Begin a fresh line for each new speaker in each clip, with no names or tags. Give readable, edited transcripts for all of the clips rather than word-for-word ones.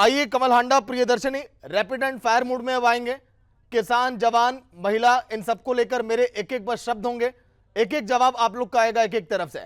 आइए Kamal Handa Priyadarshini rapid and fire mood में अब आएंगे। किसान, जवान, महिला, इन सबको लेकर मेरे एक एक बस शब्द होंगे, एक एक जवाब आप लोग का आएगा एक एक तरफ से।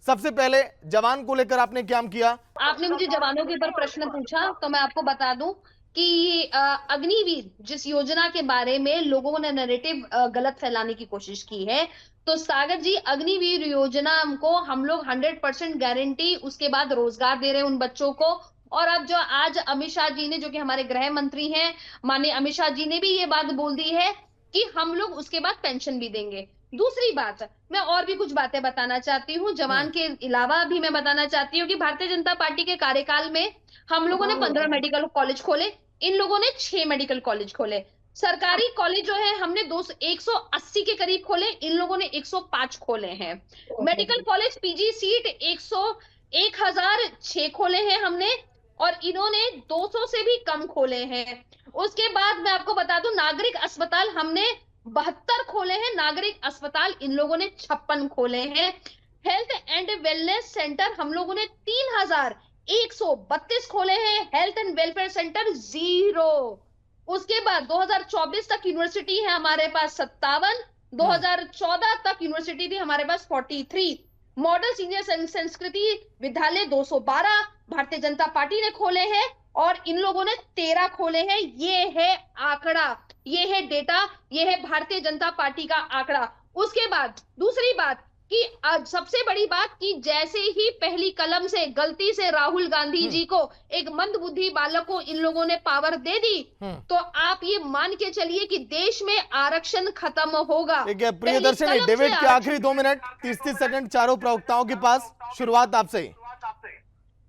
सबसे पहले जवान को लेकर आपने क्या किया?
आपने मुझे जवानों के ऊपर प्रश्न पूछा तो मैं आपको बता दूं कि अग्निवीर जिस योजना के बारे में लोगों ने नैरेटिव गलत फैलाने की कोशिश की है, तो सागर जी, अग्निवीर योजना को हम लोग 100% गारंटी उसके बाद रोजगार दे रहे हैं उन बच्चों को। और अब जो आज अमित शाह जी ने, जो कि हमारे गृह मंत्री हैं, माननीय अमित शाह जी ने भी ये बात बोल दी है कि हम लोग उसके बाद पेंशन भी देंगे। दूसरी बात, मैं और भी कुछ बातें बताना चाहती हूँ जवान के अलावा भी। मैं बताना चाहती हूँ कि भारतीय जनता पार्टी के कार्यकाल में हम लोगों ने 15 मेडिकल कॉलेज खोले, इन लोगों ने 6 मेडिकल कॉलेज खोले। सरकारी कॉलेज जो है हमने 180 के करीब खोले, इन लोगों ने 105 खोले हैं। मेडिकल कॉलेज पीजी सीट 1006 खोले हैं हमने, और इन्होंने 200 से भी कम खोले हैं। उसके बाद मैं आपको बता दूं, नागरिक अस्पताल हमने 72 खोले हैं, नागरिक अस्पताल इन लोगों ने 56 खोले हैं। हेल्थ एंड वेलनेस सेंटर हम लोगों ने 3132 खोले हैं, हेल्थ एंड वेलफेयर सेंटर 0। उसके बाद 2024 तक यूनिवर्सिटी है हमारे पास 57, 2014 तक यूनिवर्सिटी थी हमारे पास 43। मॉडल सीनियर संस्कृति विद्यालय 212 भारतीय जनता पार्टी ने खोले हैं, और इन लोगों ने 13 खोले हैं। ये है आंकड़ा, ये है डेटा, ये है भारतीय जनता पार्टी का आंकड़ा। उसके बाद दूसरी बात कि अब सबसे बड़ी बात कि जैसे ही पहली कलम से गलती से राहुल गांधी जी को, एक मंदबुद्धि बालक को, इन लोगों ने पावर दे दी, तो आप ये मान के चलिए कि देश में आरक्षण खत्म होगा।
ठीक है प्रियदर्शनी, डिबेट के आखिरी 2 मिनट 30 सेकंड चारों प्रवक्ताओं के पास, शुरुआत आपसे ही।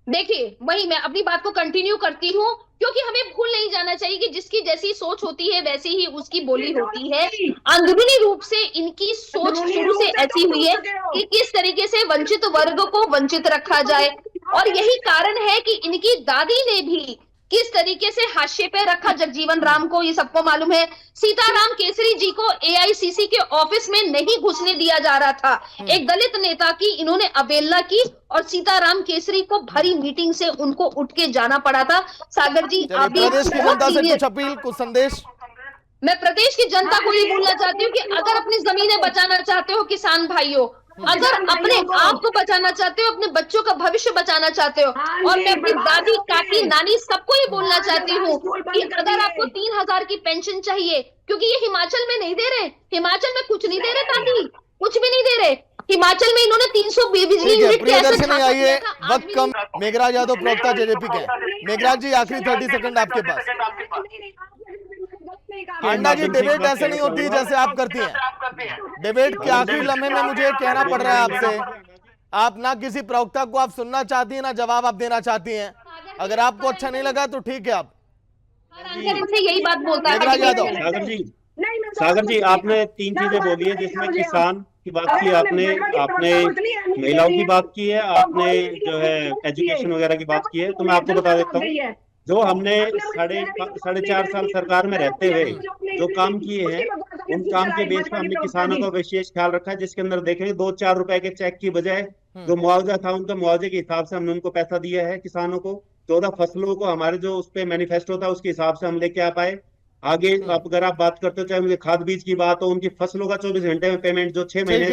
देखिए, वही मैं अपनी बात को कंटिन्यू करती हूँ, क्योंकि हमें भूल नहीं जाना चाहिए कि जिसकी जैसी सोच होती है वैसी ही उसकी बोली होती है। अंदरूनी रूप से इनकी सोच शुरू से ऐसी हुई है कि किस तरीके से वंचित वर्ग को वंचित रखा जाए, और यही कारण है कि इनकी दादी ने भी किस तरीके से हाशिए पे रखा जगजीवन राम को, ये सबको मालूम है। सीताराम केसरी जी को एआईसीसी के ऑफिस में नहीं घुसने दिया जा रहा था, एक दलित नेता की इन्होंने अवहेलना की, और सीताराम केसरी को भरी मीटिंग से उनको उठ के जाना पड़ा था। सागर जी, आप भी
प्रदेश की जनता से कुछ अपील, कुछ संदेश।
मैं प्रदेश की जनता को ये बोलना चाहती हूँ कि अगर अपनी जमीनें बचाना चाहते हो किसान भाइयों, अगर अपने आप को बचाना चाहते हो, अपने बच्चों का भविष्य बचाना चाहते हो, और मैं अपनी दादी, काकी, नानी सबको ये बोलना चाहती हूँ कि अगर आपको 3000 की पेंशन चाहिए, क्योंकि ये हिमाचल में नहीं दे रहे, हिमाचल में कुछ नहीं दे रहे दादी, कुछ भी नहीं दे रहे। हिमाचल में इन्होंने 300 बिजली यूनिट के ऐसे
प्रियदर्शनी आइए, वक्त कम। मेघराज यादव प्रवक्ता जेजेपी के। मेघराज जी, आखिरी 30 सेकंड आपके पास। हांडा जी, डिबेट ऐसे नहीं होती जैसे आप करती हैं। डिबेट के आखिरी लम्हे में मुझे कहना पड़ रहा है आपसे, आप ना किसी प्रवक्ता को आप सुनना चाहती हैं, ना जवाब आप देना चाहती हैं। अगर आपको अच्छा नहीं लगा तो ठीक है, आप
यही बात बोलता है।
मेघराज यादव।
सागर जी, आपने 3 चीजें बोली है, जिसमें किसान की बात की, आपने महिलाओं की बात की है, आपने जो है एजुकेशन वगैरह की बात की है। तो मैं आपको बता देता हूँ, जो हमने साढ़े 4.5 साल सरकार में रहते हुए जो काम किए हैं, उन काम के बेस पर हमने किसानों का विशेष ख्याल रखा है, जिसके अंदर देखेंगे 2-4 रुपए के चेक की बजाय जो मुआवजा था, उनका मुआवजे के हिसाब से हमने उनको पैसा दिया है किसानों को। 14 फसलों को हमारे जो उस पे मैनिफेस्टो था उसके हिसाब से हम लेके आ पाए। आगे अगर आप बात करते हो, चाहे मुझे खाद बीज की बात हो, उनकी फसलों का 24 घंटे में पेमेंट जो 6 महीने